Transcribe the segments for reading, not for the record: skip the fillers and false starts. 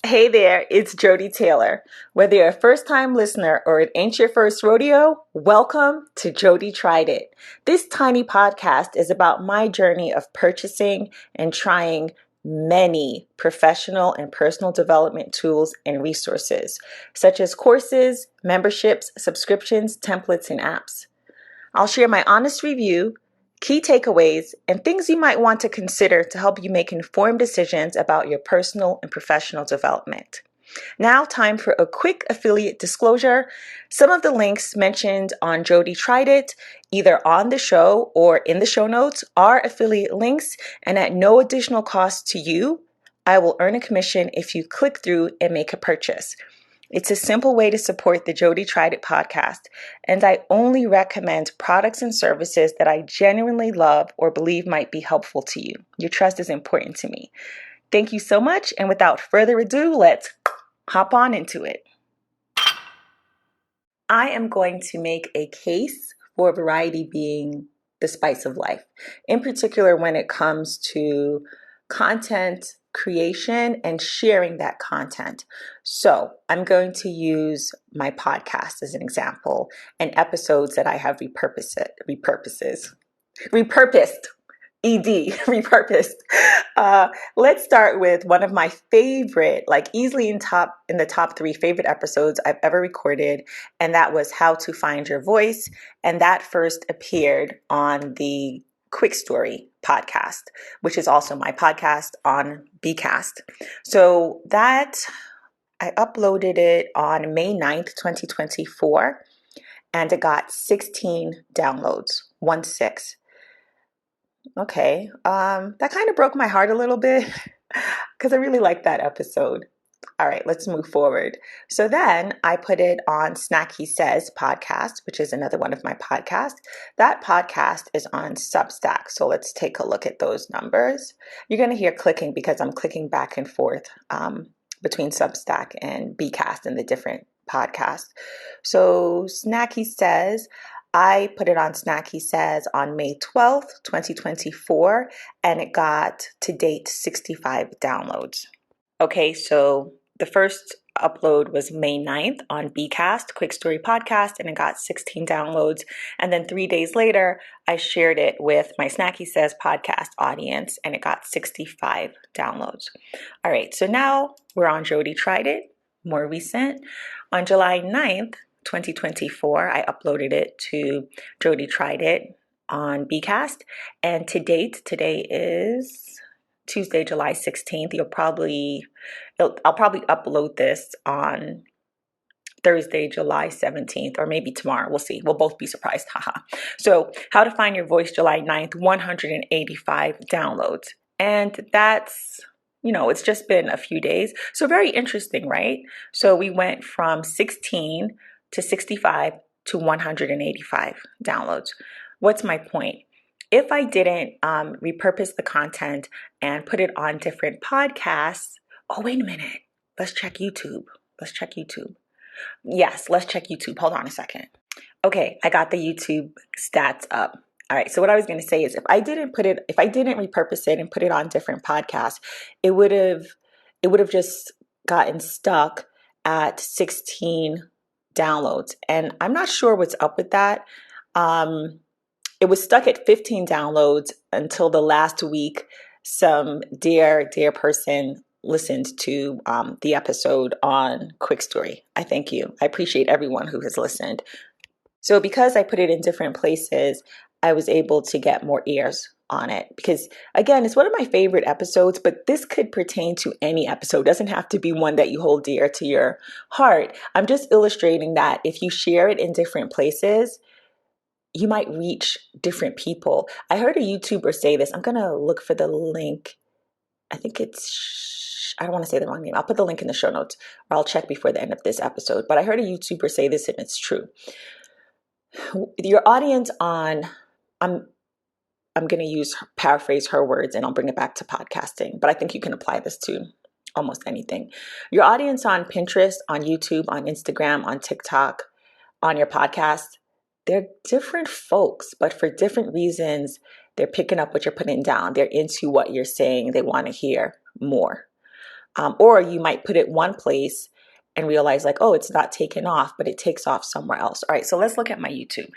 Hey there, it's Jody Taylor. Whether you're a first-time listener or it ain't your first rodeo, welcome to Jody Tried It. This tiny podcast is about my journey of purchasing and trying many professional and personal development tools and resources, such as courses, memberships, subscriptions, templates, and apps. I'll share my honest review, key takeaways, and things you might want to consider to help you make informed decisions about your personal and professional development. Now, time for a quick affiliate disclosure. Some of the links mentioned on Jody Tried It, either on the show or in the show notes, are affiliate links, and at no additional cost to you, I will earn a commission if you click through and make a purchase. It's a simple way to support the Jody Tried It podcast, and I only recommend products and services that I genuinely love or believe might be helpful to you. Your trust is important to me. Thank you so much, and without further ado, let's hop on into it. I am going to make a case for variety being the spice of life, in particular when it comes to content creation and sharing that content. So I'm going to use my podcast as an example and episodes that I have repurposed, repurposed. Let's start with one of my favorite, like easily in the top three favorite episodes I've ever recorded, and that was How to Find Your Voice. And that first appeared on the Quick Story podcast, which is also my podcast on Bcast. So that I uploaded it on May 9th, 2024, and it got 16 downloads, 1-6. Okay, that kind of broke my heart a little bit because I really liked that episode. All right, let's move forward. So then I put it on Snacky Says podcast, which is another one of my podcasts. That podcast is on Substack. So let's take a look at those numbers. You're going to hear clicking because I'm clicking back and forth between Substack and Bcast and the different podcasts. So Snacky Says, I put it on Snacky Says on May 12th, 2024, and it got to date 65 downloads. Okay, so the first upload was May 9th on Bcast, Quick Story Podcast, and it got 16 downloads. And then 3 days later, I shared it with my Snacky Says podcast audience, and it got 65 downloads. All right, so now we're on Jody Tried It, more recent. On July 9th, 2024, I uploaded it to Jody Tried It on Bcast. And to date, today is Tuesday, July 16th. I'll probably upload this on Thursday, July 17th, or maybe tomorrow. We'll see. We'll both be surprised. Haha. So How to Find Your Voice, July 9th, 185 downloads. And that's, it's just been a few days. So very interesting, right? So we went from 16 to 65 to 185 downloads. What's my point? If I didn't repurpose the content and put it on different podcasts, oh, wait a minute. Let's check YouTube. Yes, let's check YouTube. Hold on a second. Okay, I got the YouTube stats up. All right, so what I was going to say is if I didn't repurpose it and put it on different podcasts, it would have just gotten stuck at 16 downloads. And I'm not sure what's up with that. It was stuck at 15 downloads until the last week. Some dear person listened to the episode on Quick Story. I thank you. I appreciate everyone who has listened. So because I put it in different places, I was able to get more ears on it because, again, it's one of my favorite episodes, but this could pertain to any episode. It doesn't have to be one that you hold dear to your heart. I'm just illustrating that if you share it in different places, you might reach different people. I heard a YouTuber say this. I'm going to look for the link. I think I don't want to say the wrong name. I'll put the link in the show notes, or I'll check before the end of this episode. But I heard a YouTuber say this, and it's true. Your audience I'm going to paraphrase her words, and I'll bring it back to podcasting. But I think you can apply this to almost anything. Your audience on Pinterest, on YouTube, on Instagram, on TikTok, on your podcast, they're different folks, but for different reasons, they're picking up what you're putting down. They're into what you're saying. They want to hear more. Or you might put it one place and realize like, oh, it's not taken off, but it takes off somewhere else. All right, so let's look at my YouTube.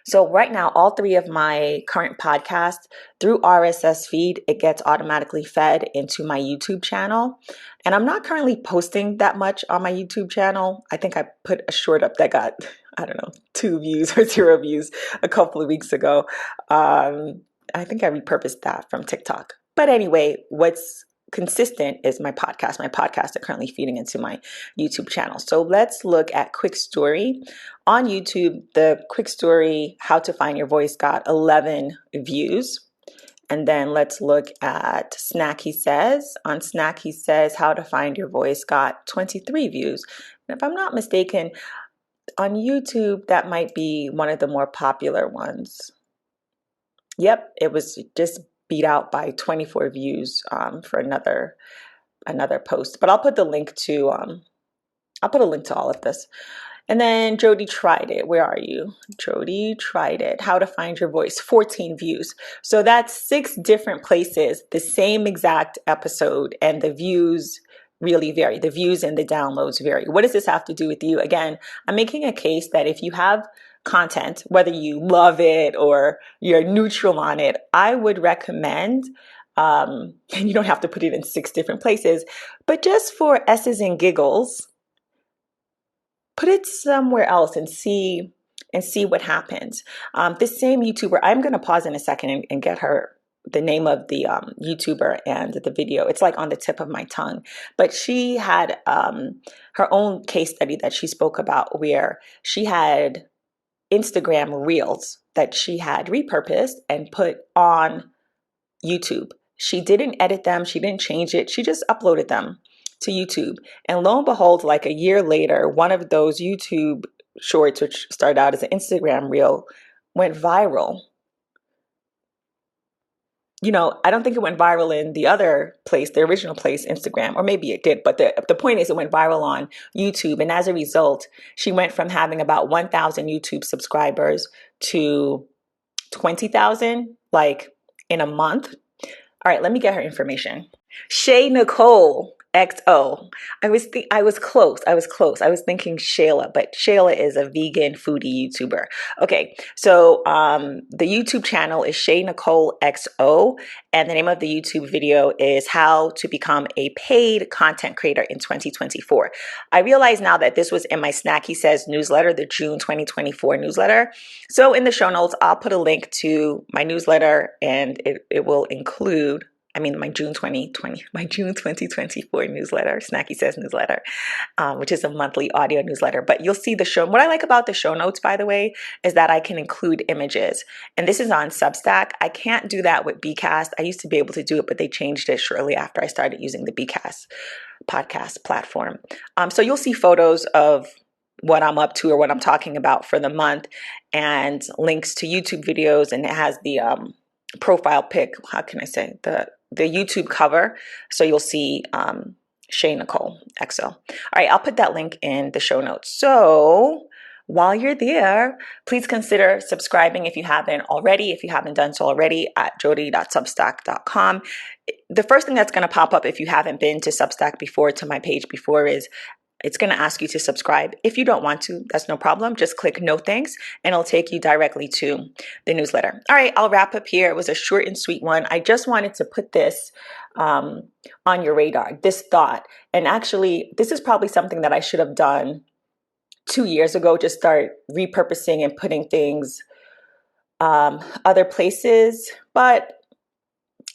So right now, all three of my current podcasts through RSS feed, it gets automatically fed into my YouTube channel. And I'm not currently posting that much on my YouTube channel. I think I put a short up that got, I don't know, 2 views or 0 views a couple of weeks ago. I think I repurposed that from TikTok. But anyway, what's consistent is my podcast. My podcasts are currently feeding into my YouTube channel. So let's look at Quick Story. On YouTube, the Quick Story, How to Find Your Voice, got 11 views. And then let's look at Snack He Says. On Snack He Says, How to Find Your Voice, got 23 views. And if I'm not mistaken, on YouTube, that might be one of the more popular ones. Yep, it was just beat out by 24 views for another post. But I'll put the link to all of this. And then Jody Tried It. Where are you? Jody Tried It. How to Find Your Voice. 14 views. So that's 6 different places, the same exact episode, and the views really vary. The views and the downloads vary. What does this have to do with you? Again, I'm making a case that if you have content, whether you love it or you're neutral on it, I would recommend, and you don't have to put it in 6 different places, but just for S's and giggles, put it somewhere else and see what happens. This same YouTuber, I'm going to pause in a second and get the name of the YouTuber and the video. It's like on the tip of my tongue. But she had her own case study that she spoke about where she had Instagram reels that she had repurposed and put on YouTube. She didn't edit them. She didn't change it. She just uploaded them to YouTube. And lo and behold, like a year later, one of those YouTube shorts, which started out as an Instagram reel, went viral. You know, I don't think it went viral in the other place, the original place, Instagram, or maybe it did. But the point is it went viral on YouTube. And as a result, she went from having about 1,000 YouTube subscribers to 20,000, like in a month. All right, let me get her information. Shay Nicole XO. I was close. I was thinking Shayla, but Shayla is a vegan foodie YouTuber. Okay, so the YouTube channel is Shay Nicole XO, and the name of the YouTube video is How to Become a Paid Content Creator in 2024. I realize now that this was in my Snack He Says newsletter, the June 2024 newsletter. So in the show notes, I'll put a link to my newsletter, and it will include my June 2024 newsletter, Snack He Says newsletter, which is a monthly audio newsletter. But you'll see the show. What I like about the show notes, by the way, is that I can include images. And this is on Substack. I can't do that with Bcast. I used to be able to do it, but they changed it shortly after I started using the Bcast podcast platform. So you'll see photos of what I'm up to or what I'm talking about for the month, and links to YouTube videos, and it has the profile pic. How can I say the YouTube cover? So you'll see Shay Nicole XO. All right, I'll put that link in the show notes. So while you're there, please consider subscribing if you haven't already. If you haven't done so already, at joddie.substack.com. The first thing that's going to pop up if you haven't been to Substack before, to my page before, is it's going to ask you to subscribe. If you don't want to, that's no problem. Just click no thanks, and it'll take you directly to the newsletter. All right, I'll wrap up here. It was a short and sweet one. I just wanted to put this on your radar, this thought. And actually, this is probably something that I should have done 2 years ago, just start repurposing and putting things other places. But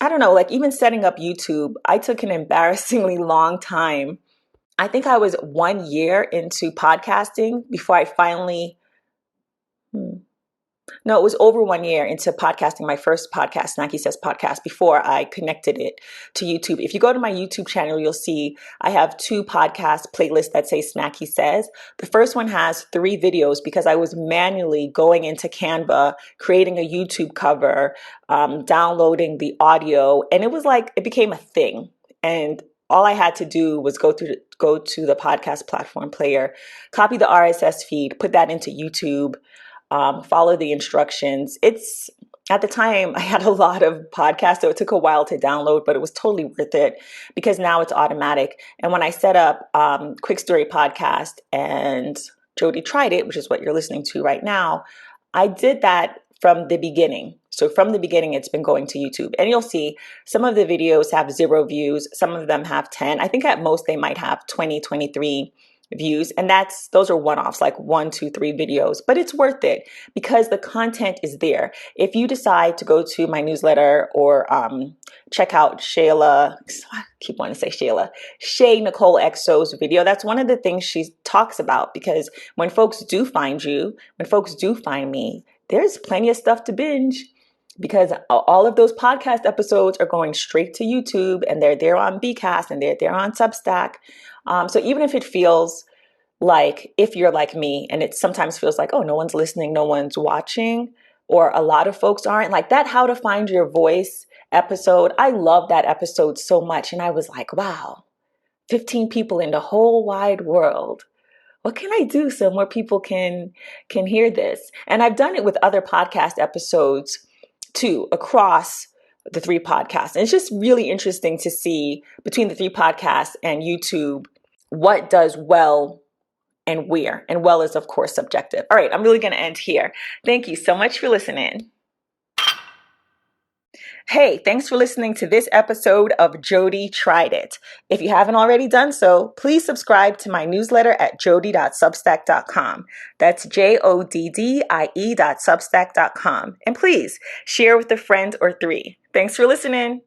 I don't know, like even setting up YouTube, I took an embarrassingly long time. I think I was 1 year into podcasting before I finally, no, it was over 1 year into podcasting, my first podcast, Snack He Says podcast, before I connected it to YouTube. If you go to my YouTube channel, you'll see I have 2 podcast playlists that say Snack He Says. The first one has 3 videos because I was manually going into Canva, creating a YouTube cover, downloading the audio, and it was like, it became a thing. And all I had to do was go to the podcast platform player, copy the RSS feed, put that into YouTube, follow the instructions. It's At the time, I had a lot of podcasts, so it took a while to download, but it was totally worth it because now it's automatic. And when I set up Quick Story Podcast and Jody Tried It, which is what you're listening to right now, I did that from the beginning. So from the beginning, it's been going to YouTube. And you'll see some of the videos have 0 views. Some of them have 10. I think at most they might have 20, 23 views. And those are one-offs, like 1, 2, 3 videos. But it's worth it because the content is there. If you decide to go to my newsletter or check out Shayla, I keep wanting to say Shayla, Shay Nicole XO's video, that's one of the things she talks about, because when folks do find you, when folks do find me, there's plenty of stuff to binge, because all of those podcast episodes are going straight to YouTube, and they're there on Bcast, and they're there on Substack. So even if it feels like, if you're like me, and it sometimes feels like, oh, no one's listening, no one's watching, or a lot of folks aren't, like that How to Find Your Voice episode, I love that episode so much. And I was like, wow, 15 people in the whole wide world. What can I do so more people can hear this? And I've done it with other podcast episodes too, across the 3 podcasts. And it's just really interesting to see between the 3 podcasts and YouTube what does well and where. And well is, of course, subjective. All right, I'm really going to end here. Thank you so much for listening. Hey, thanks for listening to this episode of Jody Tried It. If you haven't already done so, please subscribe to my newsletter at joddie.substack.com. That's JODDIE.substack.com. And please share with a friend or 3. Thanks for listening.